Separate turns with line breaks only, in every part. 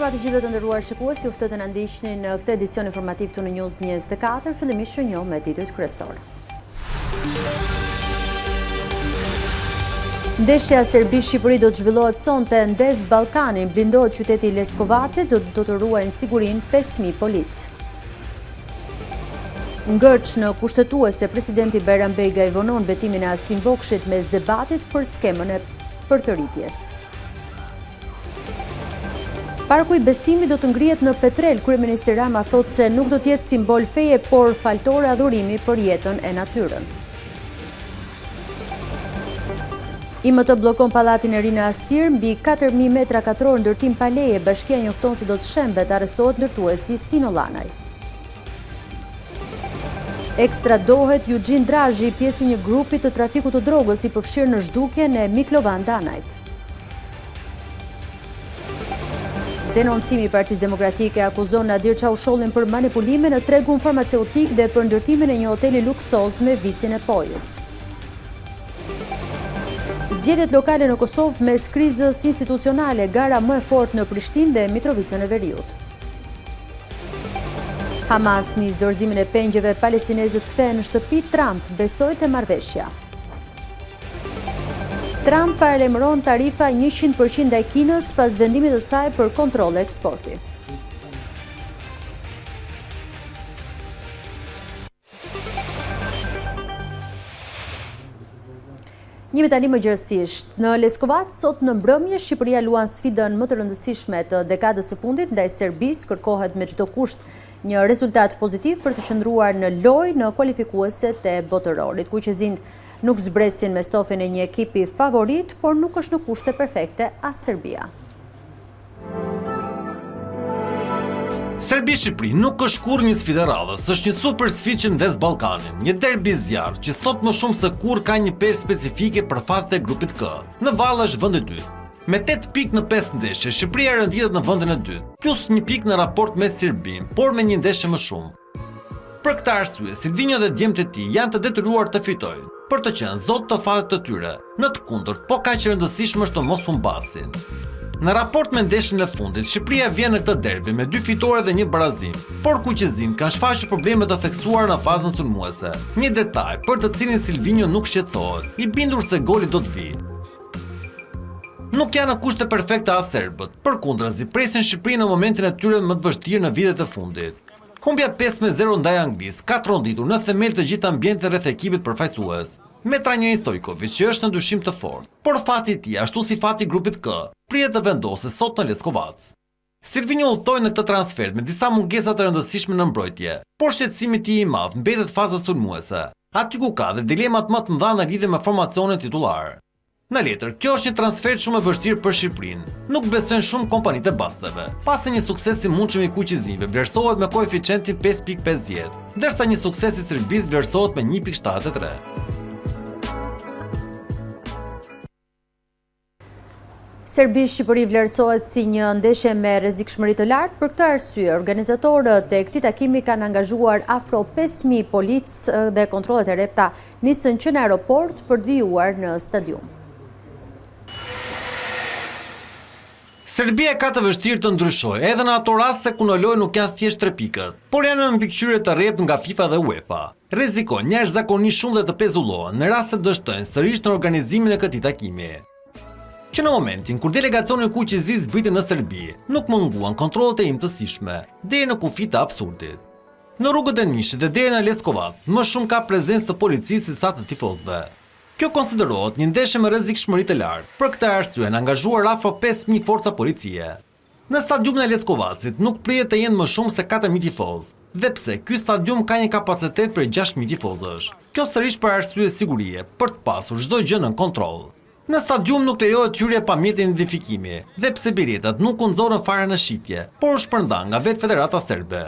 mbrëma të gjithë të nderuar shikues, ju ftoj të na ndiqni në këtë edicion informativ të në News 24, fillimisht shënjom me titujt kryesor. Ndeshja Serbi-Shqipëri do të zhvillohet sonte ndez Ballkanin, blindohet qyteti Leskovacit, do të ruajnë sigurinë 5.000 polic. Ngërç në kushtetuese, presidenti Bayram Bega i vonon betimin e Asim Vokshit mes debatit për skemën e përtëritjes. Parku i Besimit do të ngrihet në Petrel. Kryeministri Rama thotë se nuk do të jetë simbol feje, por faltore adhurimi për jetën e natyrën. IMT bllokon pallatin e ri në Astir, mbi 4.000 metra katror ndërtim pa leje. Bashkia njofton se do të shembet, arrestohet ndërtuesi Sino Llanaj. Ekstradohet Eugene Drazhi, pjesë i një grupi të trafikut të drogës i përfshirë në zhdukjen e Miklovan Danajt. Denoncimi i Partisë Demokratike akuzon Nadir Çaushollin për manipulime në tregun farmaceutik dhe për ndërtimin e një hoteli luksoz me visin e pojës. Zgjedhjet lokale në Kosovë mes krizës institucionale, gara më e fortë në Prishtinë dhe Mitrovicën e Veriut. Hamas nis dorëzimin e pengjeve palestineze të kthehen në shtëpi, Trump besoi te marrëveshja. Trump paralajmëron tarifa 100% ndaj Kinës pas vendimit të saj për kontroll e eksporti. Njëmi tani më gjërësisht. Në Leskovac, sot në mbrëmje, Shqipëria luan sfidën më të rëndësishme të dekadës së fundit ndaj Serbisë, kërkohet me çdo kusht një rezultat pozitiv për të qëndruar në lojë në kualifikueset e botërorit. Kuqezind nuk zbresin me stofin e një ekipi favorit, por nuk është në kushte perfekte as Serbia.
Serbi-Shqipëri nuk është kurrë një sfidë radhës, është një super sfidë që ndes Ballkanin, një derbi zjarr që sot më shumë se kurrë ka një peshë specifike për fatet e grupit K. Në vallë është vendi i dytë. Me 8 pikë në 5 ndeshje, Shqipëria rënditet në vendin e dytë, plus 1 pikë në raport me Serbin, por me një ndeshje më shumë. Për këtë arsye, Silvinho dhe djemtë e tij janë të detyruar të fitojnë, për të qenë zot të fatet të tyre. Në të kundërt, po kaq e rëndësishme është të mos humbasin. Në raport me ndeshjen e fundit, Shqipëria vjen në këtë derbi me 2 fitore dhe 1 barazim, por kuqezinë kanë shfaqur probleme të theksuara në fazën sulmuese. Një detaj për të cilin Silvinho nuk shqetësohet, i bindur se goli do të vijë. Nuk janë në kushte perfekte as serbët, përkundrazi presin Shqipërinë në momentin e tyre më të vështirë në vitet e fundit. Humbja 5-0 ndaj Anglisë ka tronditur në themel të gjithë ambientet rreth ekipit përfaqësues, me trajnerin Stojković që është në ndryshim të fortë, por fati i tij, ashtu si fati i grupit K, pritet të vendosë sot në Leskovac. Silvinho udhtoi në këtë transfer me disa mungesa të rëndësishme në mbrojtje, por shqetësimi i tij i madh mbetet faza sulmuese, aty ku ka dhe dilemat më të mëdha në lidhje me formacionin titullar. Në letër, kjo është një transfer shumë e vështirë për Shqipërinë. Nuk besojnë shumë kompanitë e basteve. Pasi një sukses i mundshëm i kuqezinëve vlerësohet me koeficientin 5.50, ndërsa një sukses i Serbisë vlerësohet me 1.73.
Serbi-Shqipëri vlerësohet si një ndeshje me rrezikshmëri të lartë. Për këtë arsye, organizatorët e këtij takimi kanë angazhuar afro 5.000 policë dhe kontrollet e repta nisën që në aeroport për të vijuar në stadium.
Serbia ka të vështirë të ndryshojë, edhe në ato raste ku në lojë nuk janë thjesht 3 pikët, por janë në mbikëqyrje të rreptë nga FIFA dhe UEFA. Rrezikojnë jashtëzakonisht shumë dhe të pezullohen në rast se dështojnë sërish në organizimin e këtij takimi. Që në momentin kur delegacioni i kuqezisë zbriti në Serbi, nuk munguan kontrollet e imtësishme, deri në kufi të absurdit. Në rrugët e Nishit dhe deri në Leskovac, më shumë ka prezencë të policisë se sa të tifozëve. Kjo konsiderohet një ndeshje me rrezikshmëri të lartë, për këtë arsye janë angazhuar afro 5.000 forca policie. Në stadiumin e Leskovacit nuk pritet të jenë më shumë se 4.000 tifozë, dhe pse ky stadium ka një kapacitet për 6.000 tifozësh. Kjo sërish për arsye sigurie, për të pasur çdo gjë në kontroll. Në stadium nuk lejohet hyrje pa mjet identifikimi, dhe pse biletat nuk u nxorën fare në shitje, por u shpërndan nga vetë Federata Serbe.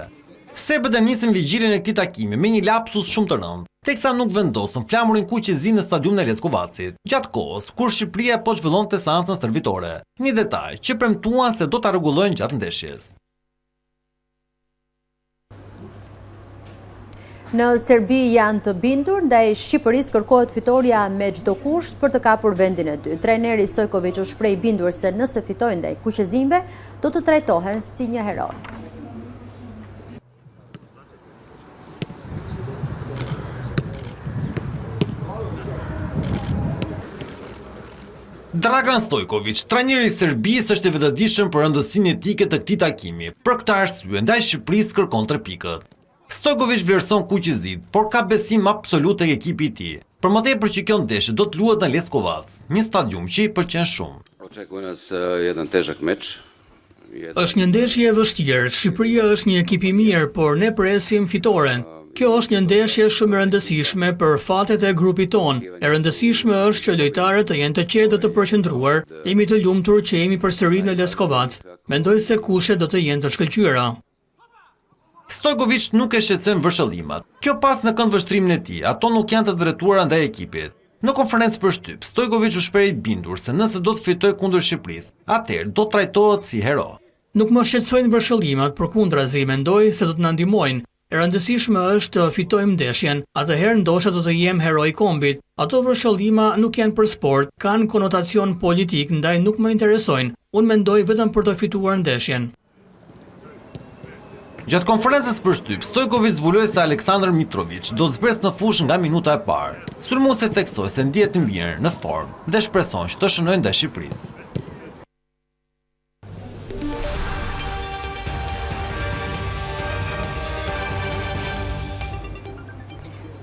Serbët e nisin vigjiljen e këtij takimi me një lapsus shumë të rëndë, teksa nuk vendosën flamurin kuqezinë në stadiumin e Leskovacit, gjatë kohës kur Shqipëria po zhvillonte seancën stërvitore. Një detaj që premtuan se do ta rregullojnë gjatë ndeshjes.
Në Serbi janë të bindur, ndaj Shqipërisë kërkohet fitoria me çdo kusht për të kapur vendin e dytë. Trajneri Stojković u shpreh bindur se nëse fitojnë ndaj kuqezimve, do të trajtohen si një hero.
Dragan Stojković, trajneri i Serbisë, është i vetëdijshëm për rëndësinë etike të këtij takimi. Për këtë arsye, ndaj Shqipërisë kërkon 3 pikët. Stojković vlerëson kuqezit, por ka besim absolut tek ekipi i tij. Për më tepër që kjo ndeshje do të luhet në Leskovac, një stadium që i pëlqen shumë.
Očekuje nas jedan težak meč.
Është një ndeshje e vështirë. Shqipëria është një ekip i mirë, por ne presim fitoren. Kjo është një ndeshje shumë e rëndësishme për fatet e grupit tonë. E rëndësishme është që lojtarët të jenë të qetë dhe të përqendruar. Jemi të lumtur që jemi përsëri në Leskovac. Mendoj se kushtet do të jenë të shkëlqyera.
Stojković nuk e shqetëson vëshëllimat. Kjo pas në këndvështrimin e tij, ato nuk janë të drejtuara ndaj ekipit. Në konferencë për shtyp, Stojković u shpreh i bindur se nëse do të fitojë kundër Shqipërisë, atëherë do trajtohet si hero.
Nuk më shqetësojnë vëshëllimat, përkundrazi mendoj se do të na ndihmojnë. E rëndësishme është të fitojmë ndeshjen, atëherë ndoshta do të jem hero i kombit. Ato vëshëllima nuk janë për sport, kanë konotacion politik, ndaj nuk më interesojnë. Unë mendoj vetëm për të fituar ndeshjen.
Gjatë konferencës për shtyp, Stojković zbuloi se Aleksandar Mitrović do të zbresë në fushë nga minuta e parë. Sulmuesi theksoi se ndihet i mirë, në formë dhe shpreson që të shënojë ndaj Shqipërisë.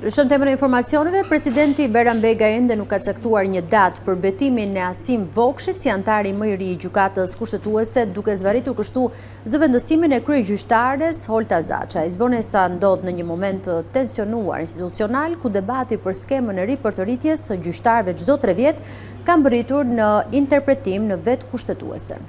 Ndryshon temën e informacioneve, presidenti Bayram Begaj ende nuk ka caktuar një datë për betimin e Asim Vokshit si antari më i ri i gjykatës kushtetuese, duke zvarritur kështu zëvendësimin e kryegjyqtares Holta Zaçaj. Zvonesa ndodh në një moment të tensionuar institucional, ku debati për skemën e ri për të rritjes së gjyqtarëve çdo 3 vjet ka mbërritur në interpretim në vetë kushtetuese.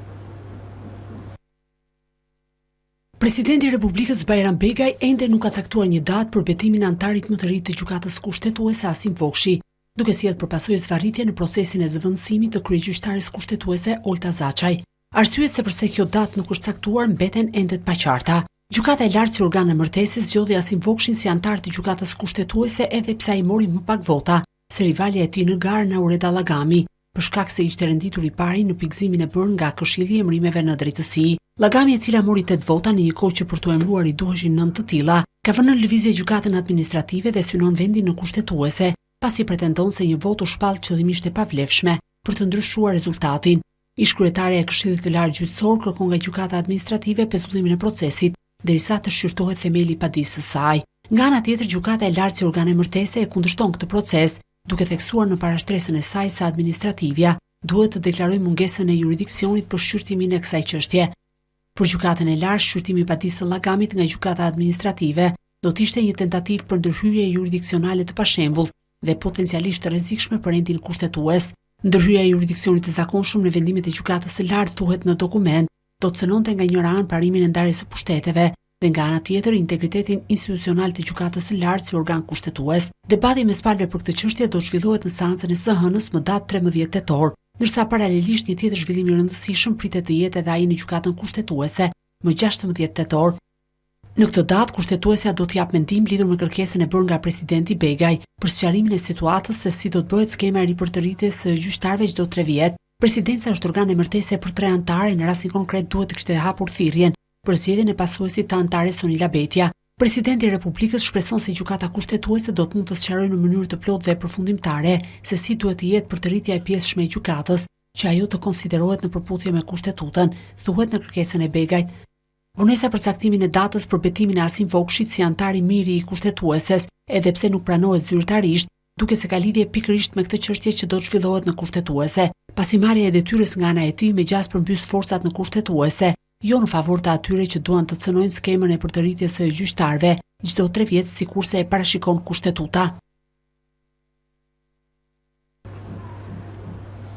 Presidenti i Republikës Bayram Begaj ende nuk ka caktuar një datë për betimin e antarit më të ri të gjykatës kushtetuese Asim Vokshi, duke sjellë përpasojë zvarritje në procesin e zëvendësimit të kryegjyqtares kushtetuese Holta Zaçaj. Arsyet se pse kjo datë nuk është caktuar mbeten ende të paqarta. Gjykata e lartë si organ e martesës zgjodhi Asim Vokshin si antar të gjykatës kushtetuese edhe pse ai mori më pak vota se rivalja e tij në garë Naureda Llagami, për shkak se ishte renditur i pari në pikëzimin e bërë nga Këshilli i Emërimeve në Drejtësi. Llagami, e cila mori 8 vota në një kohë që për të emëruar i duheshin 9 të tilla, ka vënë në lëvizje gjykatën administrative dhe synon vendin në kushtetuese, pasi pretendon se një votë u shpall qëllimisht e pavlefshme për të ndryshuar rezultatin. Ish kryetaria e Këshillit të Lartë Gjyqësor kërkon nga gjykata administrative pezullimin e procesit, derisa të shqyrtohet themeli i padisë së saj. Nga ana tjetër, gjykata e lartë si organ e martese e kundërshton këtë proces, duke theksuar në parashtresën e saj se administrativja duhet të deklarojë mungesën e jurisdiksionit për shqyrtimin e kësaj çështje. Për gjykatën e lartë, shqyrtimi i padisë së Llagamit nga gjykata administrative do të ishte një tentativë për ndërhyrje jurisdiksionale të pashembull dhe potencialisht të rrezikshme për endin kushtetues. Ndërhyrja e jurisdiksionit të zakonshëm në vendimet e gjykatës së lartë, thuhet në dokument, do të cënonte nga njëra anë parimin e ndarjes së pushteteve dhe nga ana tjetër integritetin institucional të gjykatës së lartë si organ kushtetues. Debati mes palëve për këtë çështje do zhvillohet në seancën e së hënës më datë 13 tetor, ndërsa paralelisht një tjetër zhvillim i rëndësishëm pritet të jetë edhe ai në gjykatën kushtetuese më 16 tetor. Në këtë datë, kushtetuesja do të jap mendim lidhur me kërkesën e bërë nga presidenti Begaj për sqarimin e situatës se si do të bëhet skema e ripërtëritjes së gjyqtarëve çdo 3 vjet. Presidenca është organ e martese për 3 antarë, në rastin konkret duhet të kishte hapur thirrjen për zgjedhjen e pasuesit të antares Sonila Betja. Presidenti i Republikës shpreson se gjykata kushtetuese do të mund të sqarojë në mënyrë të plotë dhe përfundimtare se si duhet të jetë përtërritja e pjesëshme e gjykatës, që ajo të konsiderohet në përputhje me kushtetutën, thuhet në kërkesën e Begajt. Vonesa për caktimin e datës për betimin e Asim Vokshit si antari miri i kushtetueses, edhe pse nuk pranohet zyrtarisht, duke se ka lidhje pikërisht me këtë çështje që do të zhvillohet në kushtetuese, pasi marrja e detyrës nga ana e tij me gjas përmbys forcat në kushtetuese, jo në favor të atyre që duan të cënojnë skemën e përtërritjes së gjyqtarëve çdo 3 vjet sikurse e parashikon kushtetuta.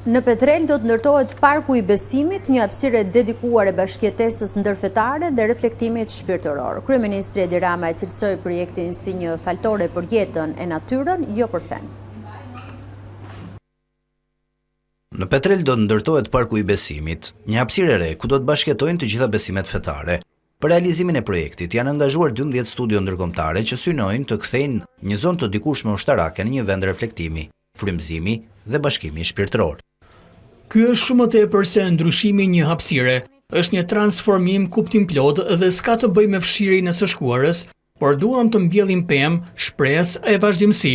Në Petrel do të ndërtohet Parku i Besimit, një hapësirë dedikuar e bashkëjetesës ndërfetare dhe reflektimit shpirtëror. Kryeministri Edi Rama e cilësoi projektin si një faltore për jetën e natyrën, jo për fen.
Në Petrel do të ndërtohet Parku i Besimit, një hapësirë e re ku do të bashkëjetojnë të gjitha besimet fetare. Për realizimin e projektit janë angazhuar 12 studio ndërkombëtare që synojnë të kthejnë një zonë të dikushme ushtarake në një vend reflektimi, frymëzimi dhe bashkimi shpirtëror.
Ky është shumë më tepër se ndryshimi një hapësire, është një transformim kuptim plot dhe s'ka të bëjë me fshirjen e së shkuarës, por duam të mbjellim pemë, shpresë e vazhdimsi.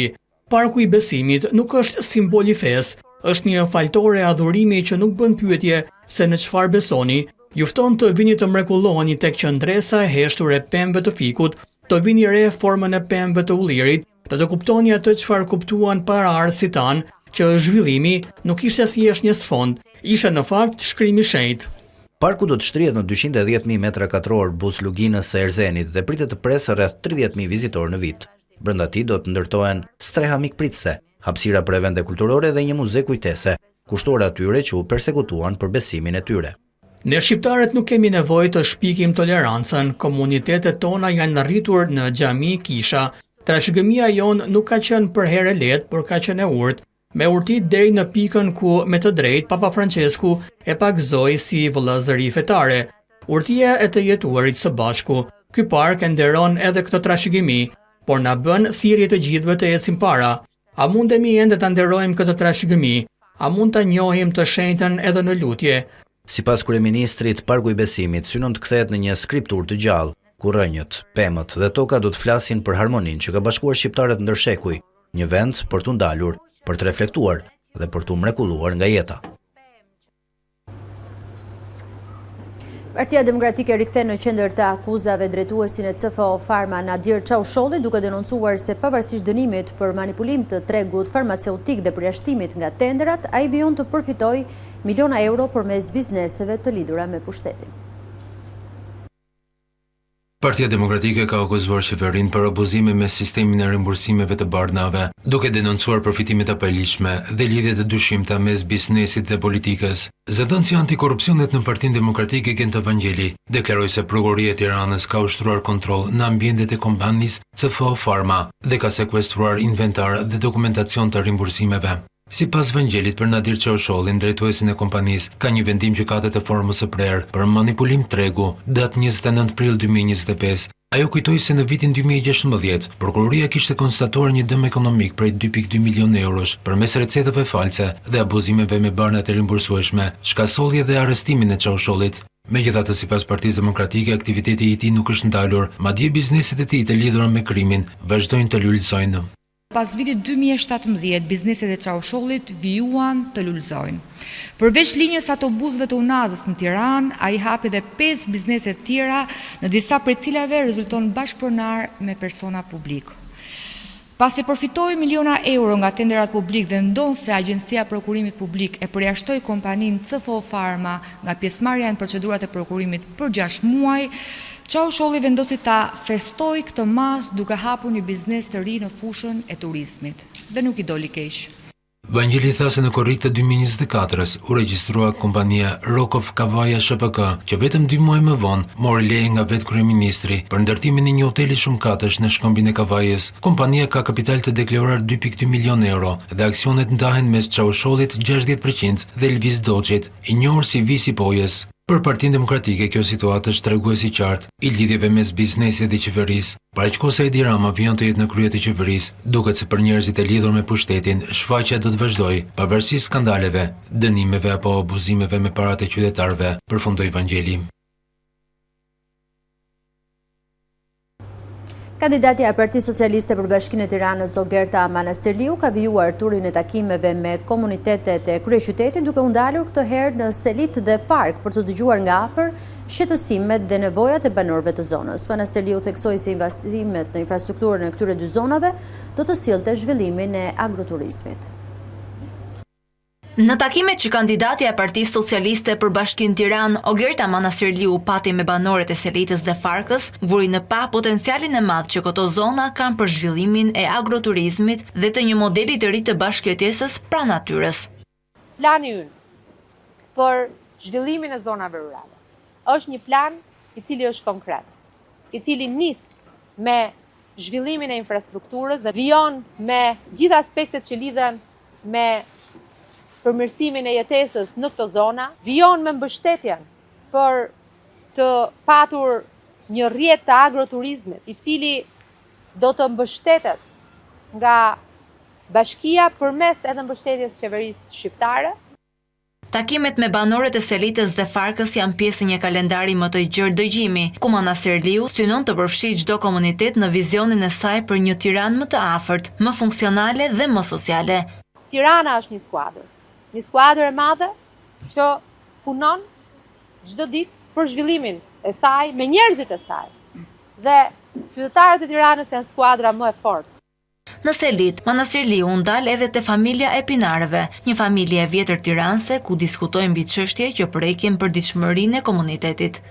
Parku i Besimit nuk është simbol i fesë, është një faltore adhurimi që nuk bën pyetje se në çfarë besoni. Ju fton të vini të mrekulloheni tek qendresa e heshtur e pemëve të fikut, të vini re formën e pemëve të ullirit, dhe të kuptoni atë çfarë kuptuan paraardhësit tanë, që zhvillimi nuk ishte thjesht një sfond, ishte në fakt shkrimi i shenjtë.
Parku do të shtrihet në 210.000 metra katror buz luginës së Erzenit dhe pritet të presë rreth 30.000 vizitorë në vit. Brenda tij do të ndërtohen streha mikpritëse, hapësira për evente kulturore dhe një muze kujtese, kushtuar atyre që u persekutuan për besimin e tyre.
Ne shqiptarët nuk kemi nevojë të shpikim tolerancën, komunitetet tona janë rritur në xhami, kisha. Trashëgimia jonë nuk ka qenë për herë lehtë, por ka qenë e urtë, me urtit deri në pikën ku me të drejtë Papa Francesku e pagzoi si vëllazëri fetare. Urtia e të jetuarit së bashku. Ky park e nderon edhe këtë trashëgimi, por na bën thirrje të gjithëve të ecim para. A mundemi ende ta nderojmë këtë trashëgimi? A mund ta njohim të shenjtën edhe në lutje?
Sipas kryeministrit, Parku i Besimit synon të kthehet në një skriptur të gjallë, ku rrënjët, pemët dhe toka do të flasin për harmoninë që ka bashkuar shqiptarët ndër shekuj, një vend për t'u ndalur, për të reflektuar dhe për t'u mrekulluar nga jeta.
Partia Demokratike rikthen në qendër të akuzave drejtuesin e CFO Pharma Nadir Çausholli, duke denoncuar se pavarësisht dënimit për manipulim të tregut farmaceutik dhe përjashtimit nga tenderat, ai vijon të përfitojë miliona euro përmes bizneseve të lidhura me pushtetin.
Partia Demokratike ka akuzuar qeverinë për abuzime me sistemin e rimbursimeve të bardhnave, duke denoncuar përfitimet e paligjshme dhe lidhjet e dyshimta mes biznesit dhe politikës. Zëdhënësi antikorrupsionit në Partinë Demokratike Kent Evangeli deklaroi se Prokuroria e Tiranës ka ushtruar kontroll në ambientet e kompanisë CFO Pharma dhe ka sekuestruar inventar dhe dokumentacion të rimbursimeve. Sipas Vangelit, për Nadir Çaushollin, drejtuesin e kompanisë, ka një vendim gjykate të formës së prerë për manipulim tregu datë 29 prill 2025. Ajo kujtoi se në vitin 2016, prokuroria kishte konstatuar një dëm ekonomik prej 2.2 milionë eurosh përmes recetave false dhe abuzimeve me barna të rimbursueshme, çka solli edhe arrestimin e Çaushollit. Megjithatë, sipas Partisë Demokratike, aktiviteti i tij nuk është ndalur, madje bizneset e tij të lidhura me krimin vazhdojnë të lulëzojnë.
Pas vitit 2017, bizneset e Çaushollit vijuan të lulëzojnë. Përveç linjës autobusëve të Unazës në Tiranë, ai hapi edhe 5 biznese të tjera, në disa prej cilave rezulton bashkëpronar me persona publik. Pasi përfitoi miliona euro nga tenderat publik dhe ndonë se Agjencia e Prokurimit Publik e përjashtoi kompaninë CFO Pharma nga pjesëmarrja në procedurat e prokurimit për 6 muaj, Çausholli vendosi ta festoi këtë mas duke hapur një biznes të ri në fushën e turizmit dhe nuk i doli keq.
Vangjeli tha se në korrik të 2024-s u regjistrua kompania Rokov Kavaja SHPK, që vetëm 2 muaj më vonë mori leje nga vetë kryeministri për ndërtimin e një hoteli shumëkatësh në shkëmbin e Kavajës. Kompania ka kapital të deklaruar 2.2 milion euro dhe aksionet ndahen mes Çaushollit 60% dhe Elvis Doçit, i njohur si Visi Pojës. Për Partinë Demokratike, kjo situatë është treguesi i qartë i lidhjeve mes biznesit dhe qeverisë. Paraqkohës se Edi Rama vijon të jetë në krye të qeverisë, duket se për njerëzit e lidhur me pushtetin, shfaqja do të vazhdojë, pavarësisht skandaleve, dënimeve apo abuzimeve me paratë e qytetarëve, përfundoi Vangjeli.
Kandidatja e Partisë Socialiste për Bashkinë e Tiranës, Ogerta Manastirliu, ka vijuar turin e takimeve me komunitetet e kryeqytetit, duke u ndalur këtë herë në Selit dhe Fark për të dëgjuar nga afër shqetësimet dhe nevojat e banorëve të zonës. Manastirliu theksoi se investimet në infrastrukturën e këtyre dy zonave do të sillte zhvillimin e agroturizmit.
Në takimet që kandidatja e Partisë Socialiste për Bashkinë Tiranë, Ogerta Manastirliu pati me banorët e Selitës dhe Farkës, vuri në pa potencialin e madh që këto zona kanë për zhvillimin e agroturizmit dhe të një modeli të ri të bashkëjetesës pranë natyrës.
Plani ynë për zhvillimin e zonave rurale është një plan i cili është konkret, i cili nis me zhvillimin e infrastrukturës dhe vijon me gjithë aspektet që lidhen me përmirësimin e jetesës në këto zona, vijon me mbështetjen për të patur një rrjet të agroturizmit, i cili do të mbështetet nga bashkia përmes edhe mbështetjes qeverisë shqiptare.
Takimet me banorët e Selitës dhe Farkës janë pjesë një kalendari më të gjerë dëgjimi, ku Manastirliu synon të përfshijë çdo komunitet në vizionin e saj për një Tiranë më të afërt, më funksionale dhe më sociale.
Tirana është një skuadër e madhe që punon çdo ditë për zhvillimin e saj me njerëzit e saj. Dhe qytetarët e Tiranës janë skuadra më e fortë.
Në Selit, Manastirliu ndal edhe te familja e Pinarëve, një familje e vjetër tiranse ku diskutojnë mbi çështje që prekin përditshmërinë e komunitetit.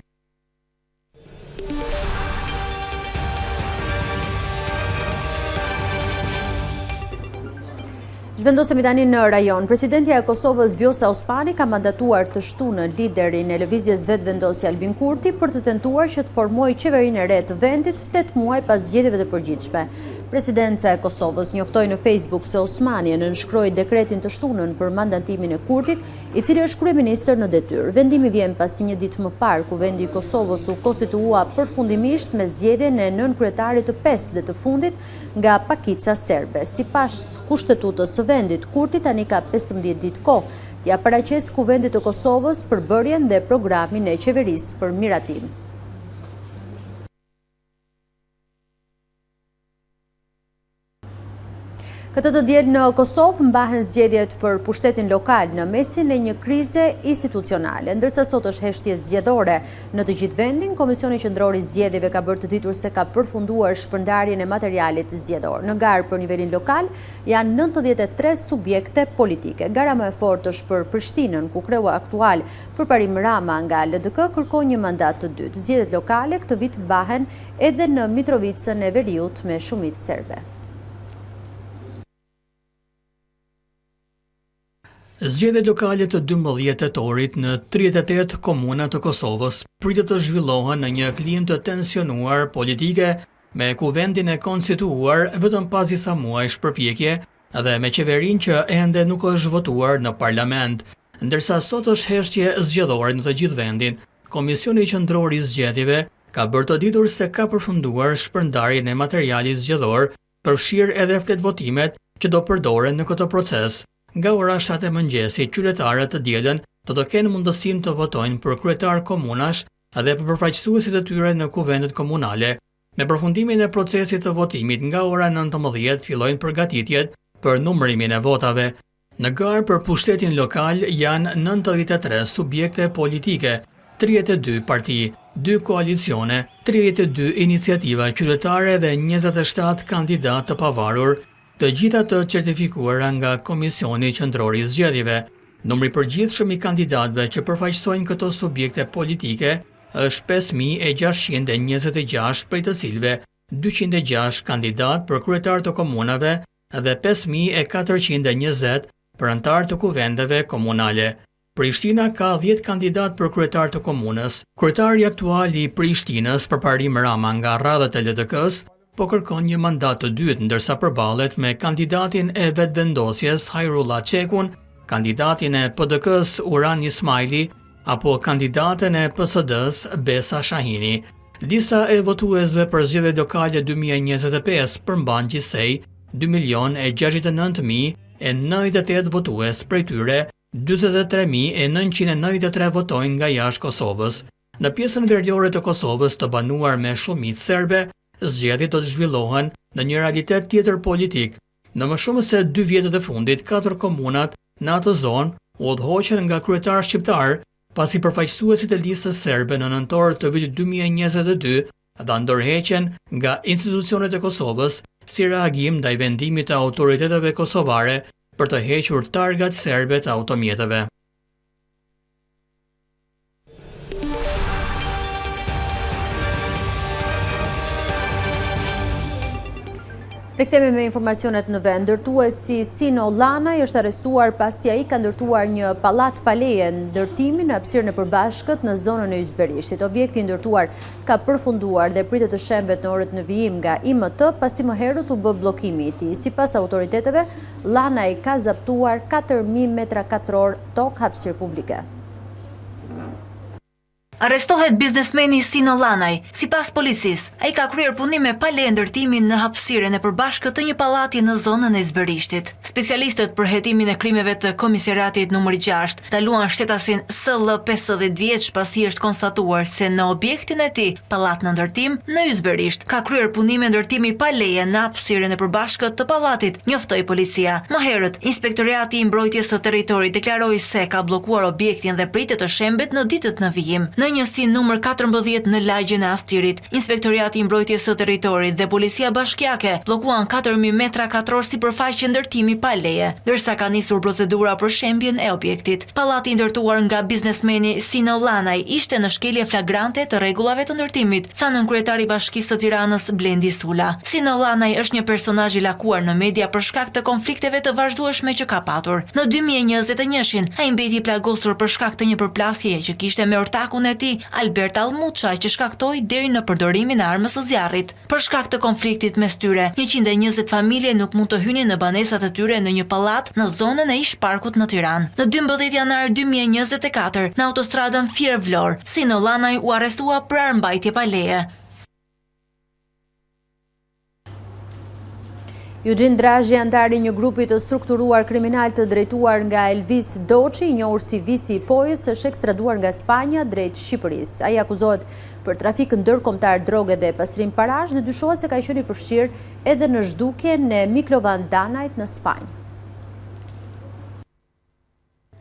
Zhvendosemi tani në rajon. Presidentja e Kosovës Vjosa Osmani ka mandatuar të shtunën liderin e lëvizjes vetëvendosje Albin Kurti për të tentuar që të formojë qeverinë e re të vendit 8 muaj pas zgjedhjeve të përgjithshme. Presidenca e Kosovës njoftoi në Facebook se Osmani nënshkroi dekretin të shtunën për mandatimin e Kurtit, i cili është kryeministër në detyrë. Vendimi vjen pasi një ditë më parë ku vendi i Kosovës u konstitua përfundimisht me zgjedhjen e nënkryetarit të 5 dhe të fundit nga pakica serbe. Sipas kushtetutës së vendit, Kurti tani ka 15 ditë kohë t'ia paraqesë Kuvendit të Kosovës përbërjen dhe programin e qeverisë për miratim. Këtë të diel në Kosovë mbahen zgjedhjet për pushtetin lokal në mesin e një krize institucionale. Ndërsa sot është heshtje zgjedhore në të gjithë vendin, Komisioni Qendror i Zgjedhjeve ka bërë të ditur se ka përfunduar shpërndarjen e materialit zgjedhor. Në garë për nivelin lokal janë 93 subjekte politike. Gara më e fortë është për Prishtinën, ku kreu aktual Përparim Rama nga LDK kërkon një mandat të dytë. Zgjedhjet lokale këtë vit mbahen edhe në Mitrovicën e Veriut me shumicë serbe.
Zgjedhjet lokale të 12 tetorit në 38 komuna të Kosovës pritet të zhvillohen në një klim të tensionuar politike, me kuvendin e konstituar vetëm pas disa muajsh përpjekje dhe me qeverinë që ende nuk është votuar në parlament. Ndërsa sot është heshtje zgjedhore në të gjithë vendin, Komisioni Qendror i Zgjedhjeve ka bërë të ditur se ka përfunduar shpërndarjen e materialit zgjedhor, përfshirë edhe fletvotimet që do përdoren në këtë proces. Nga ora 7 e mëngjesit, qytetarët të dielën do të kenë mundësinë të votojnë për kryetar komunash dhe për përfaqësuesit e tyre në kuvendet komunale. Me përfundimin e procesit të votimit nga ora 19 fillojnë përgatitjet për numërimin e votave. Në garë për pushtetin lokal janë 93 subjekte politike, 32 parti, 2 koalicione, 32 iniciativa qytetare dhe 27 kandidat të pavarur, të gjitha të certifikuara nga Komisioni Qendror i Zgjedhjeve. Numri përgjithshëm i kandidatëve që përfaqësojnë këto subjekte politike është 5626, prej të cilëve 206 kandidat për kryetar të komunave dhe 5420 për antar të kuvendeve komunale. Prishtina ka 10 kandidat për kryetar të komunës. Kryetari aktual i Prishtinës, Përparim Rama nga radhët e LDK-s, po kërkon një mandat të dytë, ndërsa përballet me kandidatin e vetëvendosjes Hajrullah Çekun, kandidatin e PDK-s Uran Ismaili apo kandidaten e PSD-s Besa Shahini. Lista e votuesve për zgjedhjet lokale 2025 përmban gjithsej 2.069.098 votues, prej tyre 43.993 votojnë nga jashtë Kosovës. Në pjesën veriore të Kosovës të banuar me shumicë serbe, zgjedhjet do të zhvillohen në një realitet tjetër politik. Në më shumë se 2 vjetët e fundit, 4 komunat në atë zonë u udhëhoqën nga kryetar shqiptar, pasi përfaqësuesit e listës serbe në nëntor të vitit 2022 dha ndërheqjen nga institucionet e Kosovës si reagim ndaj vendimit të autoriteteve kosovare për të hequr targat serbe të automjeteve.
Rikthehemi me informacionet në vend. Ndërtuesi Sino Lanaj është arrestuar pasi ai ka ndërtuar një pallat paleje ndërtimi në hapësirën e përbashkët në zonën e Ysberishtit. Objekti i ndërtuar ka përfunduar dhe pritet të shembet në orët në vijim nga IMT, pasi më herët u bë bllokimi i tij. Sipas autoriteteve, Lanaj ka zaptuar 4000 metra katror tokë hapësirë publike.
Arrestohet biznesmeni Sino Lanaj. Sipas policisë, ai ka kryer punime pa leje ndërtimi në hapësirën e përbashkët të një pallati në zonën e Zberishtit. Specialistët për hetimin e krimeve të komisariatit numër 6 daluan shtetasin SL 50 vjeç pasi është konstatuar se në objektin e tij, pallat në ndërtim në Zberisht, ka kryer punime ndërtimi pa leje në hapësirën e përbashkët të pallatit, njoftoi policia. Më herët, Inspektorati i Mbrojtjes së Territorit deklaroi se ka bllokuar objektin dhe pritet të shembet në ditët në vijim. Në njësi numër 14 në lagjen e Astirit, Inspektorati i Mbrojtjes së Territorit dhe Policia Bashkiake bllokuan 4000 metra katror sipërfaqe ndërtimi pa leje, ndërsa ka nisur procedura për shembjen e objektit. Pallati i ndërtuar nga biznesmeni Sino Lanaj ishte në shkelje flagrante të rregullave të ndërtimit, tha nënkryetari i Bashkisë së Tiranës Blendi Sula. Sino Lanaj është një personazh i lakuar në media për shkak të konflikteve të vazhdueshme që ka patur. Në 2021 ai mbeti plagosur për shkak të një përplasjeje që kishte me ortakun e tij, Albert Almuça, që shkaktoi deri në përdorimin e armës së zjarrit. Për shkak të konfliktit mes tyre, 120 familje nuk mund të hynin në banesat e tyre në një pallat në zonën e Ish Parkut në Tiranë. Në 12 janar 2024, në autostradën Fier-Vlorë, Sino Lanaj u arrestua për armbajtje pa leje.
Eugene Drazhi, antari i një grupi të strukturuar kriminal të drejtuar nga Elvis Doçi, i njohur si Visi i Pojës, është ekstraduar nga Spanja drejt Shqipërisë. Ai akuzohet për trafik ndërkombëtar droge dhe pastrim parash dhe dyshohet se ka qenë i përfshirë edhe në zhdukjen e Miklovan Danajt në Spanjë.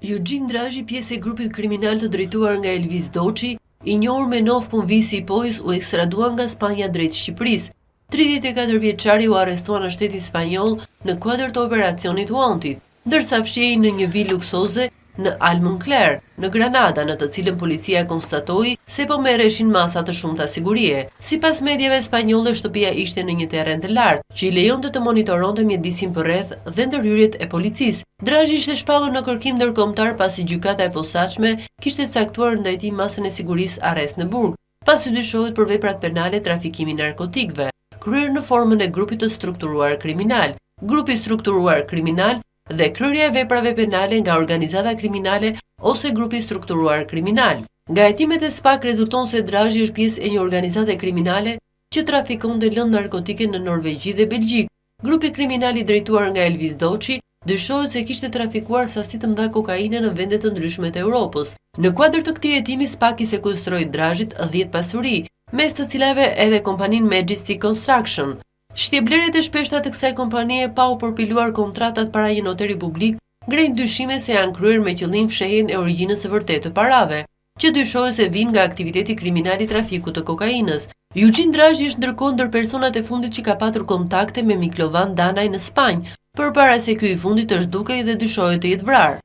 Eugene Drazhi, pjesë e grupit kriminal të drejtuar nga Elvis Doçi, i njohur me novpun Visi i Pojës, u ekstradua nga Spanja drejt Shqipërisë. 34 vjeçari u arrestuan në shtetin spanjoll në kuadër të operacionit Wanted, ndërsa fshihej në një vilë luksoze në Almoncler, në Granada, në të cilën policia konstatoi se po merreshin masa të shumta sigurie. Sipas mediave spanjolle, shtëpia ishte në një terren të lartë, që i lejonte të monitoronte mjedisin përreth dhe ndërhyrjet e policisë. Drazhi ishte shpallur në kërkim ndërkombëtar pasi gjykata e posaçme kishte caktuar ndaj tij masën e sigurisë arrest në burg, pasi dyshohet për veprat penale trafikimi narkotikëve, kryer në formën e grupit të strukturuar kriminal, grupi strukturuar kriminal dhe kryerja e veprave penale nga organizata kriminale ose grupi strukturuar kriminal. Nga hetimet e SPAK rezulton se Drazhi është pjesë e një organizate kriminale që trafikonte lëndë narkotike në Norvegji dhe Belgjik. Grupi kriminal i drejtuar nga Elvis Doçi dyshohet se kishte trafikuar sasi të mëdha kokaine në vende të ndryshme të Europës. Në kuadër të këtij hetimi, SPAK i sekuestroi Drazhit 10 pasuri, mes të cilave edhe kompaninë Majestic Construction. Shtyeblerjet e shpeshta të kësaj kompanie pa u përpiluar kontratat para një noteri publik ngrejnë dyshime se janë kryer me qëllim fshehjen e origjinës së vërtetë të parave, që dyshohet se vijnë nga aktiviteti kriminal i trafikut të kokainës. Eugene Drazhi është ndërkohë ndër personat e fundit që ka patur kontakte me Miklovan Danaj në Spanjë, përpara se ky i fundit të zhdukej dhe dyshohet të jetë vrarë.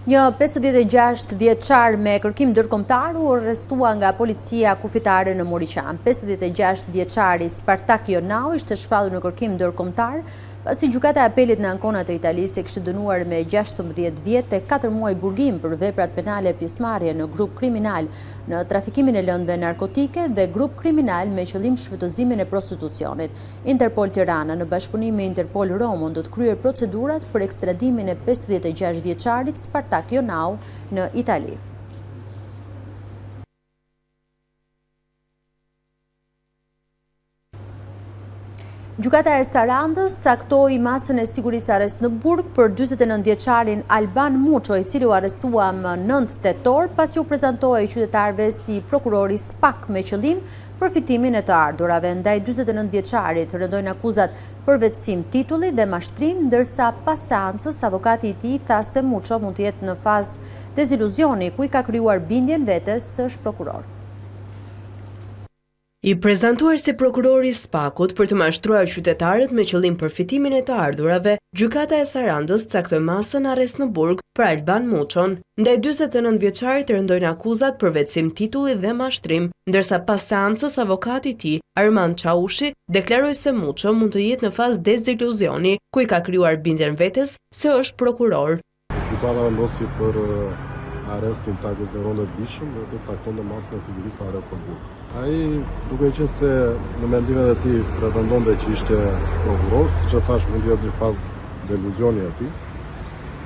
Një 56 vjeçar me kërkim ndërkombëtar u arrestua nga policia kufitare në Moriqan. 56 vjeçari Spartak Jonau ishte shpallur në kërkim ndërkombëtar pasi gjykata e apelit në Ancona të Italisë e kishte dënuar me 16 vjet e 4 muaj burgim për veprat penale pjesëmarrje në grup kriminal në trafikimin e lëndëve narkotike dhe grup kriminal me qëllim shfrytëzimin e prostitucionit. Interpol Tirana në bashkëpunim me Interpol Romën do të kryer procedurat për ekstradimin e 56 vjeçarit Spartak Jonau në Itali. Gjykata e Sarandës caktoi masën e sigurisë arrest në burg për 49 vjeçarin Alban Muço, i cili u arrestua më 9 tetor pasi u prezantohej qytetarëve si prokurori SPAK me qëllim përfitimin e të ardhurave. Ndaj 49 vjeçarit rëndojnë akuzat për vetësim titulli dhe mashtrim, ndërsa pas seancës avokati i tij tha se Muço mund të jetë në fazë deziluzioni ku i ka krijuar bindjen vetes se është prokuror.
I prezantuar si prokurori SPAK-ut për të mashtruar qytetarët me qëllim përfitimin e të ardhurave, gjykata e Sarandës caktoi masën arrest në burg për Alban Muçon. Ndaj 49 vjeçarit rëndojnë akuzat për vetësim titulli dhe mashtrim, ndërsa pas seancës avokati i tij, Armand Çaushi, deklaroi se Muço mund të jetë në fazë deziluzioni, ku i ka krijuar bindjen vetes se është prokuror.
Gjykata vendosi për arrestin të Agus dhe Rondet Bishëm dhe të caktonte masën e sigurisë arrest në burg. Ai, duke qenë se në mendimet e tij pretendonte që ishte prokuror, siç e thash, mund të jetë në fazë deluzioni e tij.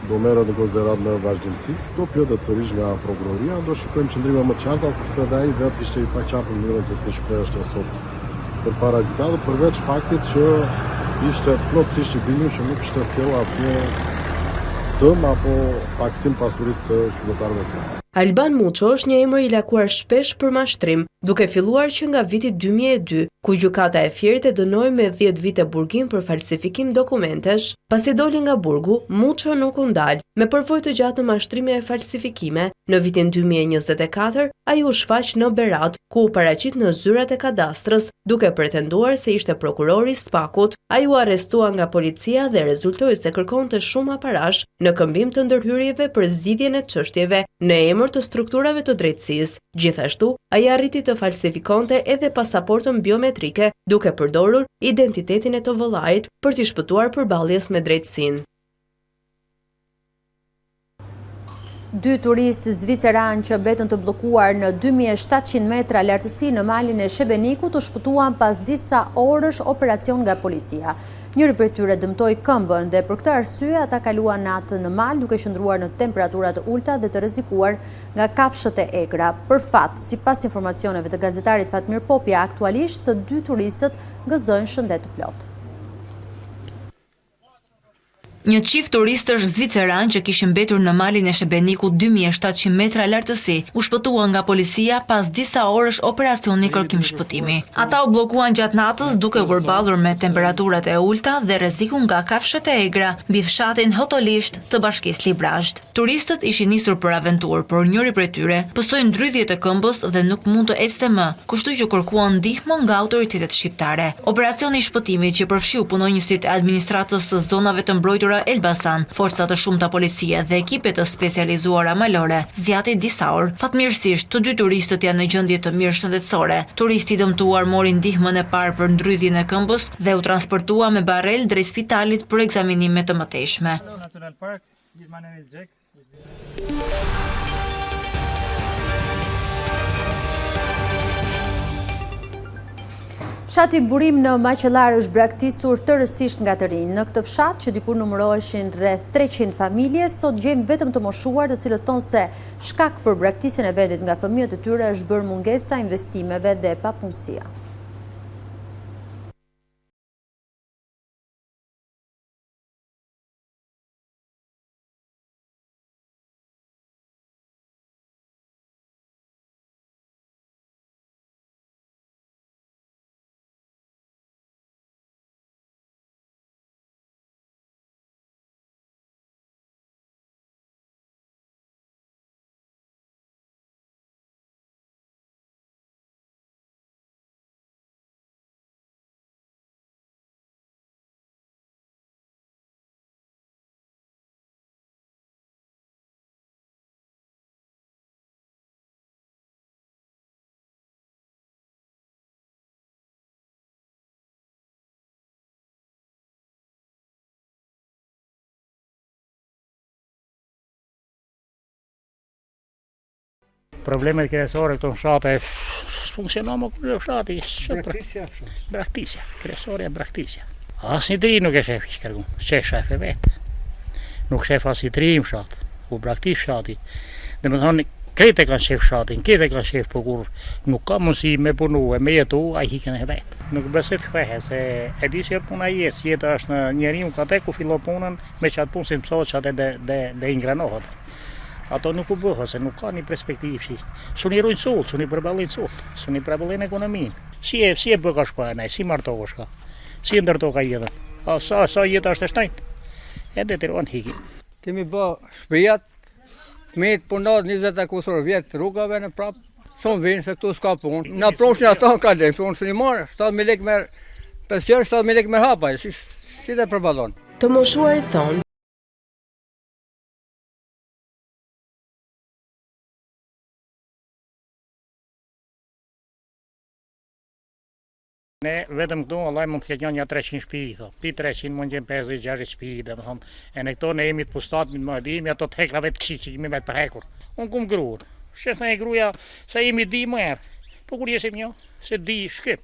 do merret në konsiderat në vazhdimsi. Do pyetet sërish nga prokuroria, do shikojmë qëndrime më të qarta sepse edhe ai vetë ishte i paqartë në mënyrën se si shprehej sot përpara gjykatës, përveç faktit që ishte plotësisht i bindur që nuk ishte sjellë asnjë dëm apo paksim pasurisë të qytetarëve të tjerë.
Alban Muço është një emër i lakuar shpesh për mashtrim, duke filluar që nga viti 2002, ku gjykata e Fierit e dënoi me 10 vite burgim për falsifikim dokumentesh. Pasi doli nga burgu, Muço nuk u ndal, me përvojë të gjatë në mashtrime e falsifikime. Në vitin 2024, ai u shfaq në Berat, ku u paraqit në zyrat e kadastrës, duke pretenduar se ishte prokurori i Spakut. Ai u arrestua nga policia dhe rezultoi se kërkonte shumë parash në këmbim të ndërhyrjeve për zgjidhjen e çështjeve në emër të strukturave të drejtësisë. Gjithashtu, ai arriti të falsifikonte edhe pasaportën biometrike, duke përdorur identitetin e të vëllait për t'i shpëtuar përballjes me drejtësinë.
2 turistë zviceran që betën të bllokuar në 2700 metra lartësi në malin e Shebenikut u shpëtuan pas disa orësh operacion nga policia. Njëri prej tyre dëmtoi këmbën dhe për këtë arsye ata kaluan natën në mal duke qëndruar në temperatura të ulta dhe të rrezikuar nga kafshët e egra. Për fat, sipas informacioneve të gazetarit Fatmir Popja, aktualisht të 2 turistët gëzojnë shëndet të plotë.
Një çift turistësh zviceran që kishin mbetur në malin e Shebenikut 2700 metra lartësi u shpëtua nga policia pas disa orësh operacioni kërkim shpëtimi. Ata u bllokuan gjatë natës duke u përballur me temperaturat e ulta dhe rrezikun nga kafshët e egra mbi fshatin Hotolisht të bashkisë Librazht. Turistët ishin nisur për aventurë, por njëri prej tyre pësoi ndrydhje të këmbës dhe nuk mund të ecte më, kështu që kërkuan ndihmë nga autoritetet shqiptare. Operacioni i shpëtimit që përfshiu punonjësit e administratës së zonave të mbrojtura Elbasan, forcat të shumta policie dhe ekipe të specializuara malore, zgjati disa orë. Fatmirësisht, të 2 turistët janë në gjendje të mirë shëndetësore. Turisti i dëmtuar mori ndihmën e parë për ndrydhjen e këmbës dhe u transportua me barel drejt spitalit për ekzaminime të mëtejshme.
Fshati Burim në Maqellar është braktisur tërësisht nga të rinj. Në këtë fshat, që dikur numëroheshin rreth 300 familje, sot gjejmë vetëm të moshuar, të cilët thonë se shkak për braktisjen e vendit nga fëmijët e tyre është bërë mungesa investimeve dhe papunësia.
Problemet kryesore këto fshate funksionon më kërë fshati. Braktisja, kryesore e braktisja. Asnjë tri nuk e shef që kërgun, shef e vetë. Nuk shef asnjë tri në fshat, u braktis fshati. Dhe me thonë, krejt e kanë shef fshatin, krejt e kanë shef, por kur nuk ka mundësi me punu e me jetu, a i hiken e vetë. Nuk besit kthehe, se e di që puna jetë, si jetë është në njeri ka te ku fillo punën, me qatë punë si mësot që atë dhe ingranohet. Ato nuk u bëhë, se nuk ka një perspektivë. Su një rujnë sullë, su një përballin sullë, su një përballin ekonominë. Si e bëka shpajnë, si martohë shka, si e ndërto ka jetën. Sa jetë është e shtajtë, e detyrohen hiki.
Kemi bë shpijat, fëmijët punat 20 kusur vjetë rrugave në prapë, shumë vinë se këtu s'ka punë. Na proshin ata ka lejmë, se unë së një marë, 7.000 lek me pension, 7.000 lek me hapa, si dhe përballon.
Të moshuarit thonë,
Ne vetëm këtu, Allah mund të ketë një 300 shtëpi, pi 300 mund jenë 50-60 shtëpi, dhe më thonë, e në këto ne jemi të pustat, më dimi ato të hekrave të këshi që jemi me të përhekur. Unë kumë gruur, shesë e gruja, se jemi di më erë, po kur jesim një, se di shkim.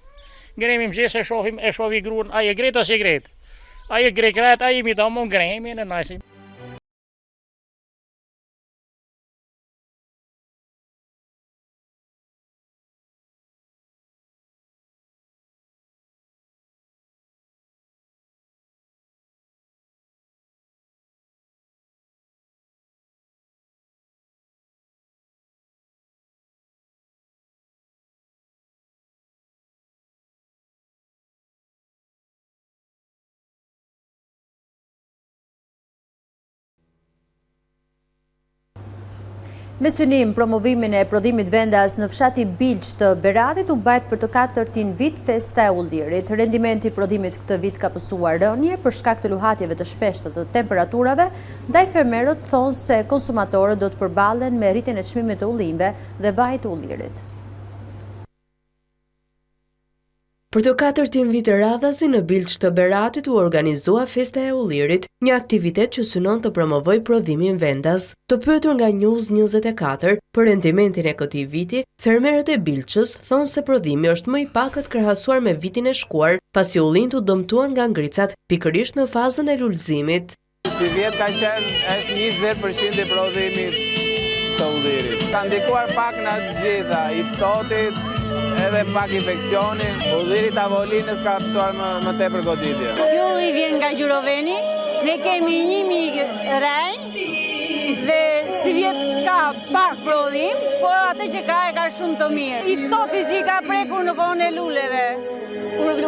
Ngremi më gjesë e shohi gruën, a je gret as je gret? A je gret, a jemi da më ngremi në najsim.
Me synim promovimin e prodhimit vendas në fshati Bilq të Beratit u bajt për të 4 vit festa e ullirit. Rendimenti i prodhimit këtë vit ka pësuar rënje për shkak të luhatjeve të shpeshta të temperaturave, ndaj fermerët thonë se konsumatorët do të përballen me rritjen e çmimit të ullimeve dhe vajit të ullirit.
Për të 4 vite radhasi në Bilq të Beratit u organizua festa e ullirit, një aktivitet që synon të promovoj prodhimin vendas. Të pyetur nga News 24 për rendimentin e këtij viti, fermerët e Bilqës thonë se prodhimi është më i pakët krahasuar me vitin e shkuar, pasi ullinjt u dëmtuan nga ngricat, pikërisht në fazën e lulëzimit.
Si vjet ka qenë është 20% i prodhimit të ullirit. Ka ndikuar pak në të gjitha, i ftohtit, edhe pak infeksioni, ulliri tavolinës ka pësuar më tepër goditje.
Ylli vjen nga Gjuroveni, ne kemi 1000 rej dhe si vjet ka pak prodhim, por atë që ka e ka shumë të mirë. I ftohti që ka prekur në kohën e luleve,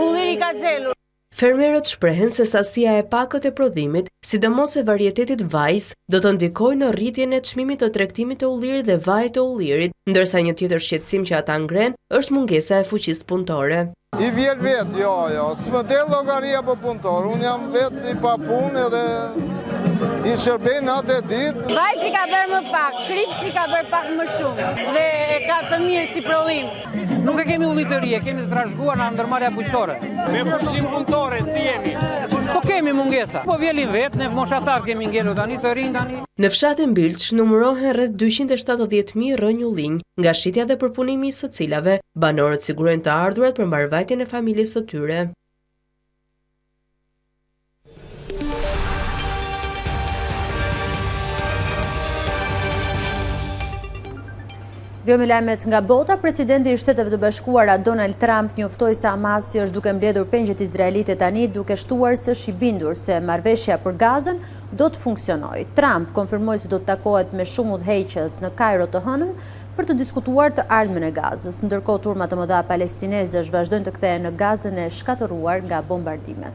ulliri ka xelur.
Fermerët shprehen se sasia e pakët e prodhimit, sidomos e varietetit vajs, do të ndikojë në rritjen e çmimit të tregtimit të ullirit dhe vajit të ullirit, ndërsa një tjetër shqetësim që ata ngren është mungesa e fuqisë punëtore.
I vjen vet, jo, s'më del llogaria për punëtor, unë jam vet i pa punë dhe i shërbej natë e ditë.
Vajsi ka bërë më pak, kripsi ka bërë pak më shumë dhe e ka të mirë si prodhim.
Nuk e kemi ullitëri, e kemi të trashëguar në ndërmarrja bujqësore. Me fuqim punëtore, si jemi? Po kemi mungesa. Po vjelin vetë, ne moshatar kemi ngelu tani, të rinë tani.
Në fshatin Bilq numërohen rreth 270.000 rrënj ullinj, nga shitja dhe përpunimi i së cilave banorët sigurojnë të ardhurat për mbarvajtjen e familjes së tyre.
Vjojmë lajmet nga bota, presidenti i Shteteve të Bashkuara Donald Trump njoftoi se Hamasi është duke mbledhur pengjet izraelite tani, duke shtuar se është i bindur se marrëveshja për Gazën do të funksionojë. Trump konfirmoi se do të takohet me shumë udhëheqës në Kairo të hënën për të diskutuar të ardhmen e Gazës, ndërkohë turma të mëdha palestineze vazhdojnë të kthehen në Gazën e shkatëruar nga bombardimet.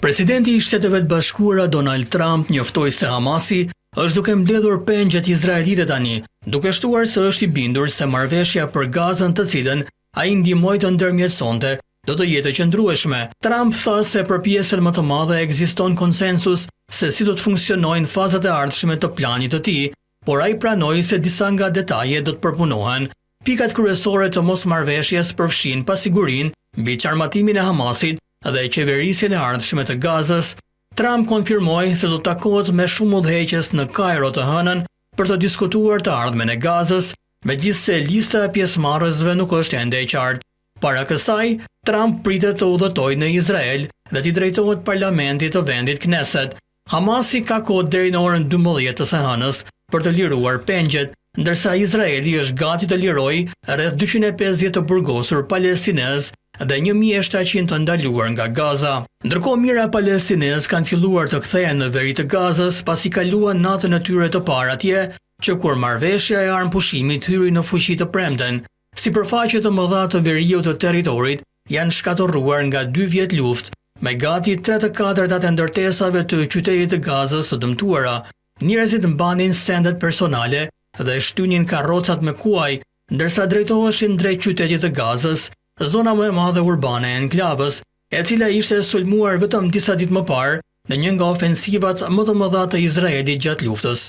Presidenti i Shteteve të Bashkuara Donald Trump njoftoi se Hamasi është duke mbledhur pengjet izraelite tani, duke shtuar se është i bindur se marrëveshja për Gazën të cilën ai ndihmoi të ndërmjetësonte do të jetë e qëndrueshme. Trump tha se për pjesën më të madhe ekziston konsensus se si do të funksionojnë fazat e ardhshme të planit të tij, por ai pranoi se disa nga detajet do të përpunohen. Pikat kryesore të mosmarrëveshjes përfshin pasigurinë mbi çarmatimin e Hamasit dhe qeverisjen e ardhshme të Gazës. Trump konfirmoi se do të takohet me shumë udhëheqës në Kairo të hënën për të diskutuar të ardhmen e Gazës, megjithse lista e pjesëmarrësve nuk është ende e qartë. Para kësaj, Trump pritet të udhëtojë në Izrael dhe t'i drejtohet parlamentit të vendit Knesset. Hamasi ka kohë deri në orën 12 të së hënës për të liruar pengjet, ndërsa Izraeli është gati të lirojë rreth 250 të burgosur palestinez dhe 1700 të ndaluar nga Gaza. Ndërkohë mira palestinez kanë filluar të kthehen në veri të Gazës pasi kaluan natën e tyre të parë atje, që kur marrëveshja e armëpushimit hyri në fuqi të premten. Sipërfaqe të mëdha të veriut të territorit janë shkatërruar nga 2 vjet luftë, me gati 3/4 të ndërtesave të qytetit të Gazës të dëmtuara. Njerëzit mbanin sendet personale dhe shtynin karrocat me kuaj, ndërsa drejtoheshin drejt qytetit të Gazës, zona më e madhe urbane e enklavës, e cila ishte sulmuar vetëm disa ditë më parë në një nga ofensivat më të mëdha të Izraelit gjatë luftës.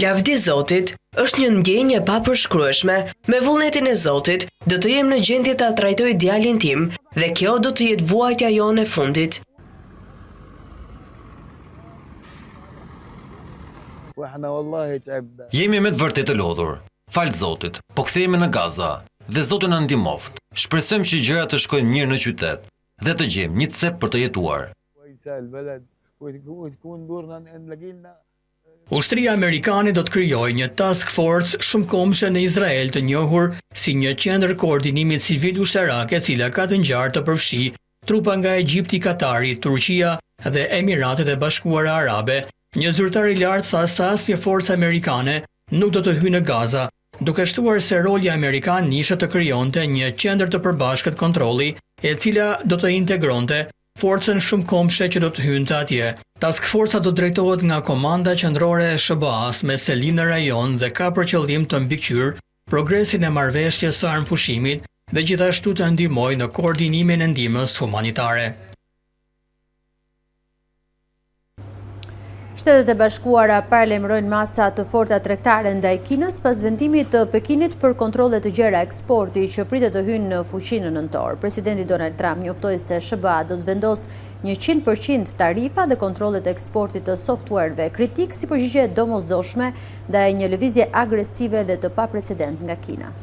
Lavdi Zotit është një ndjenjë e papërshkrueshme. Me vullnetin e Zotit do të jem në gjendje ta trajtoj djalin tim dhe kjo do të jetë vuajtja jonë e fundit.
Jemi me të vërtet të lodhur. Fal Zotit, po kthehemi në Gaza dhe Zoti na ndihmoft. Shpresojmë që gjërat të shkojnë mirë në qytet dhe të gjejmë një cep për të jetuar.
Ushtria amerikane do të krijojë një task force shumëkohëshe në Izrael të njohur si një qendër koordinimi civil ushtarake e cila ka të ngjarë të përfshi trupa nga Egjipti, Katari, Turqia dhe Emiratet e Bashkuara Arabe. Një zyrtar i lartë tha se asnjë forcë amerikane nuk do të hyjë në Gaza, duke shtuar se roli amerikan ishte të krijonte një qendër të përbashkët kontrolli, e cila do të integronte forcën shumë komshe që do të hynte atje. Task Force do drejtohet nga Komanda Qendrore e SBA-s me seli në rajon dhe ka për qëllim të mbikëqyr progresin e marrëveshjes së armëpushimit dhe gjithashtu të ndihmojë në koordinimin e ndihmës humanitare.
Shtetet e Bashkuara paralajmërojnë masa të forta tregtare ndaj Kinës pas vendimit të Pekinit për kontrolle të gjera eksporti që pritet të hyjnë në fuqi në nëntor. Presidenti Donald Trump njoftoi se SBA do të vendosë 100% tarifa dhe kontrollet e eksportit të softwareve, kritik si përgjigje e domosdoshme ndaj një lëvizje agresive dhe të paprecedent nga Kina.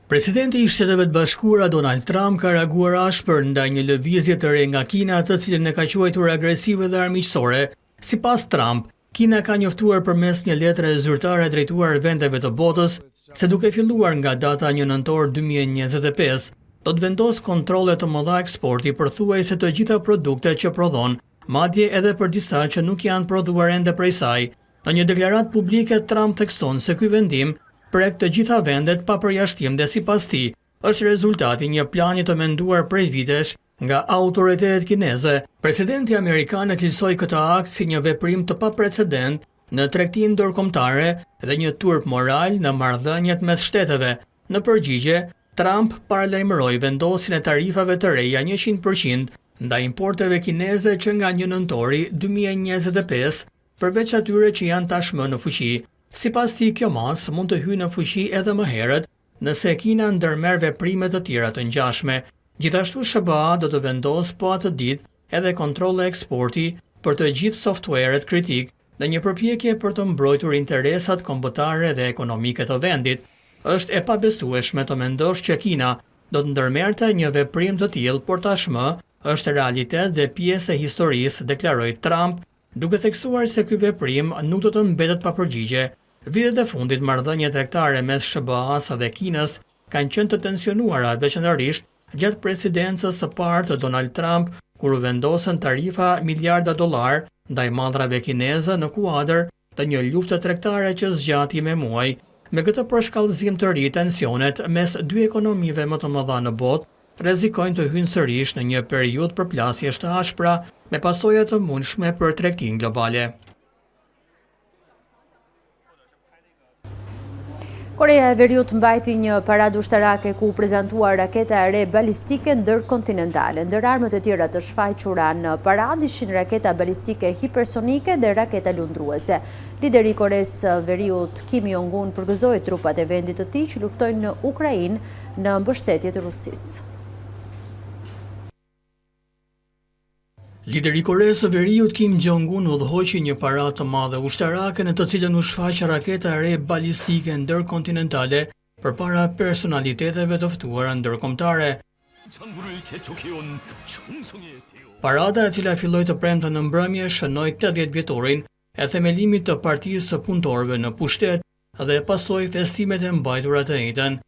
Presidenti i Shteteve të Bashkuara Donald Trump ka reaguar ashpër ndaj një lëvizje të re nga Kina, të cilën e ka quajtur agresive dhe armiqësore. Sipas Trump, Kina ka njoftuar përmes një letre zyrtare drejtuar vendeve të botës se duke filluar nga data 1 nëntor 2025, do të vendos kontrolle të mëdha eksporti për thuajse të gjitha produktet që prodhon, madje edhe për disa që nuk janë prodhuar ende prej saj. Në një deklaratë publike, Trump thekson se ky vendim prek të gjitha vendet pa përjashtim dhe sipas tij është rezultati një plani të menduar prej vitesh nga autoritetet kineze. Presidenti amerikan e cilësoi këtë akt si një veprim të paprecedent në tregtinë ndërkombëtare dhe një turp moral në marrëdhëniet mes shteteve. Në përgjigje, Trump paralajmëroi vendosjen e tarifave të reja 100% ndaj importeve kineze që nga 1 nëntori 2025, përveç atyre që janë tashmë në fuqi. Sipas tij, kjo masë mund të hyjë në fuqi edhe më herët nëse Kina ndërmerr veprime të tjera të ngjashme. Gjithashtu SBA do të vendosë po atë ditë edhe kontrolle eksporti për të gjithë softwarët kritik dhe një përpjekje për të mbrojtur interesat kombëtare dhe ekonomike të vendit. Është e pabesueshme të mendosh që Kina do të ndërmerrte një veprim të tillë, por tashmë është realitet dhe pjesë e historisë, deklaroi Trump, duke theksuar se ky veprim nuk do të mbetet pa përgjigje. Vitet e fundit marrëdhëniet tregtare mes SBA-s dhe Kinës kanë qenë të tensionuara, veçanërisht gjatë presidencës së parë të Donald Trump, kur u vendosën tarifa miliarda dollar ndaj mallrave kineze në kuadër të një lufte tregtare që zgjati me muaj. Me këtë përshkallëzim të ri, tensionet mes dy ekonomive më të mëdha në botë rrezikojnë të hyjnë sërish në një periudhë përplasjesh të ashpra me pasoja të mundshme për tregtinë globale.
Korea e Veriut mbajti një paradë ushtarake ku u prezantua raketa e re balistike ndërkontinentale. Ndër armët e tjera të shfaqura në paradë ishin raketa balistike hipersonike dhe raketa lundruese. Lideri i Koreas së Veriut Kim Jong-un përgëzoi trupat e vendit të tij që luftojnë në Ukrainë në mbështetje të Rusisë.
Lideri i Koreas së Veriut Kim Jong-un udhëhoqi një paradë të madhe ushtarake në të cilën u shfaq raketa e re balistike ndërkontinentale përpara personaliteteve të ftuara ndërkombëtare. Parada, e cila filloi të premten në mbrëmje, shënoi 80 vjetorin e themelimit të Partisë së Punëtorëve në pushtet dhe pasoi festimet e mbajtura të njëjtën.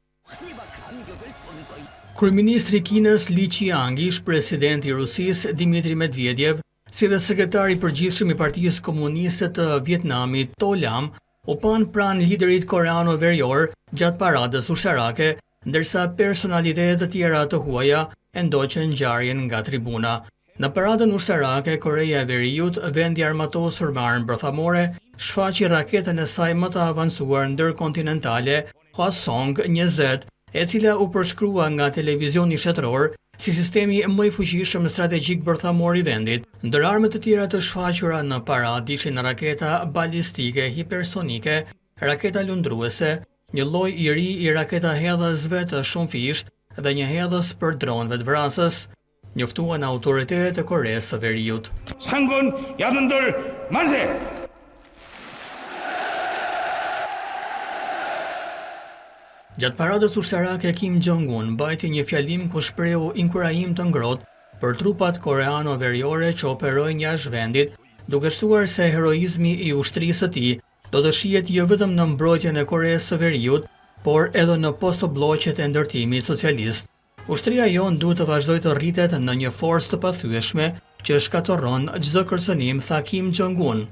Kryeministri i Kinës Li Qiang, ish presidenti i Rusisë Dmitri Medvedev, si dhe sekretari i përgjithshëm i Partisë Komuniste të Vietnamit To Lam, u panë pranë liderit koreano-verior gjatë paradës ushtarake, ndërsa personalitetet të tjera të huaja e ndoqën ngjarjen nga tribuna. Në paradën ushtarake, Korea e Veriut, vendi armatosur me armë bërthamore, shfaqi raketën e saj më të avancuar ndërkontinentale Hwasong-20, e cila u përshkrua nga televizioni shtetëror si sistemi më i fuqishëm strategjik bërthamor i vendit. Ndër armët të tjera të shfaqura në paradë ishin raketa balistike hipersonike, raketa lundruese, një lloj i ri i raketa hedhësve të shumëfisht dhe një hedhës për dronëve të vrasës, njoftuan autoritetet e Koreas së Veriut.
상군 야둔들 만세!
Gjatë paradës ushtarake, Kim Jong-un mbajti një fjalim ku shprehu inkurajim të ngrohtë për trupat koreano-veriore që operojnë jashtë vendit, duke shtuar se heroizmi i ushtrisë së tij do të shihet jo vetëm në mbrojtjen e Koreas së Veriut, por edhe në postobllogjet e ndërtimit socialist. Ushtria jon duhet të vazhdojë të rritet në një forcë të pathyeshme që shkatërron çdo kërcënim, tha Kim Jong-un.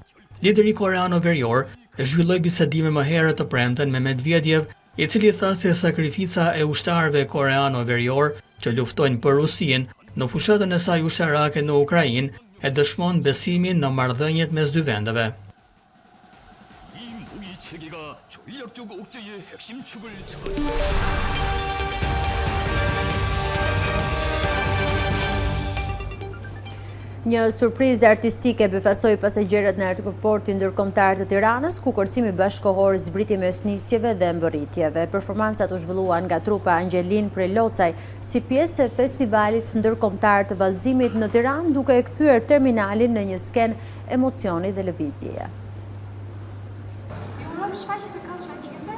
Lideri koreano-verior zhvilloi bisedime më herët të premten me Medvedev, i cili tha se sakrifica e ushtarëve koreano-verior që luftojnë për Rusin në fushatën e saj ushtarake në Ukrainë e dëshmon besimin në marrëdhëniet mes dy vendeve.
Një surprizë artistike befasoi pasagjerët në aeroportin ndërkombëtar të Tiranës, ku kërcimi bashkëkohor zbriti mes nisjeve dhe mbërritjeve. Performancat u zhvilluan nga trupa Angelin Prelocaj si pjesë e festivalit ndërkombëtar të vallëzimit në Tiranë, duke e kthyer terminalin në një skenë emocioni dhe lëvizjeje.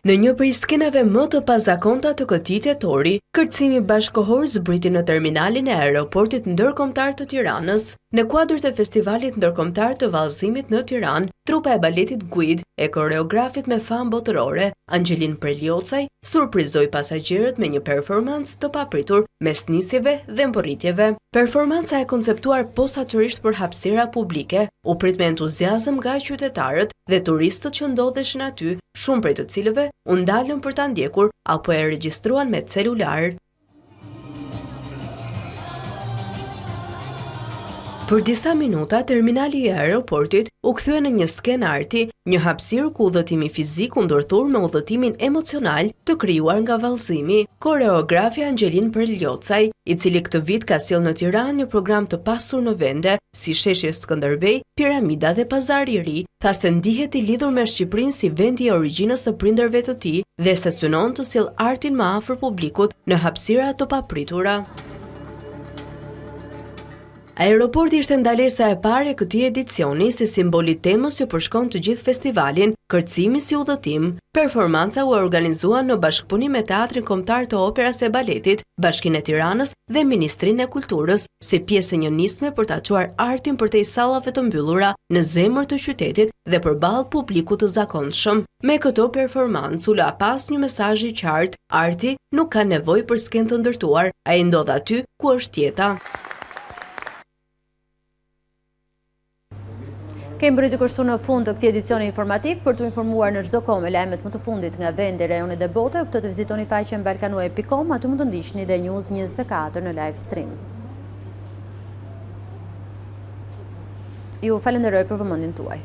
Në një prej skenave më të pazakonta të këtij tetori, kërcimi bashkëkohor zbriti në terminalin e aeroportit ndërkombëtar të Tiranës. Në kuadër të festivalit ndërkombëtar të vallëzimit në Tiranë, trupa e baletit Guid e koreografit me famë botërore, Angelin Preliocaj, surprizoi pasagjerët me një performancë të papritur mes nisjeve dhe mbërritjeve. Performanca e konceptuar posaçërisht për hapësira publike u prit me entuziazëm nga qytetarët dhe turistët që ndodheshin aty, shumë prej të cilëve u ndalën për ta ndjekur apo e regjistruan me celular. Për disa minuta, terminali i aeroportit u kthye në një skenë arti, një hapësirë ku udhëtimi fizik u ndërthur me udhëtimin emocional të krijuar nga vallëzimi. Koreografi Angelin Preliocaj, i cili këtë vit ka sjellë në Tiranë një program të pasur në vende si Sheshi Skënderbej, Piramida dhe Pazari i Ri, tha se ndihet i lidhur me Shqipërinë si vendi i origjinës së prindërve të tij dhe se synon të sjellë artin më afër publikut në hapësira të papritura. Aeroporti ishte ndalesa e parë e këtij edicioni si simboli temës që përshkon të gjithë festivalin, kërcimi si udhëtim. Performanca u organizua në bashkëpunim me Teatrin Kombëtar të Operës e Baletit, Bashkinë e Tiranës dhe Ministrinë e Kulturës, si pjesë e një nisme për ta çuar artin përtej sallave të mbyllura në zemër të qytetit dhe përballë publikut të zakonshëm. Me këto performancë u la pas një mesazh i qartë: arti nuk ka nevojë për skenë të ndërtuar, ai ndodh aty ku është jeta.
Kemi bërë kështu në fund të këtij edicioni informativ. Për të informuar në çdo kohë me lajmet më të fundit nga vendi, rajoni dhe bote, ftoj të vizitoni faqen balkanue.com, aty mund të ndiqni dhe News 24 në live stream. Ju falenderoj për vëmendjen tuaj.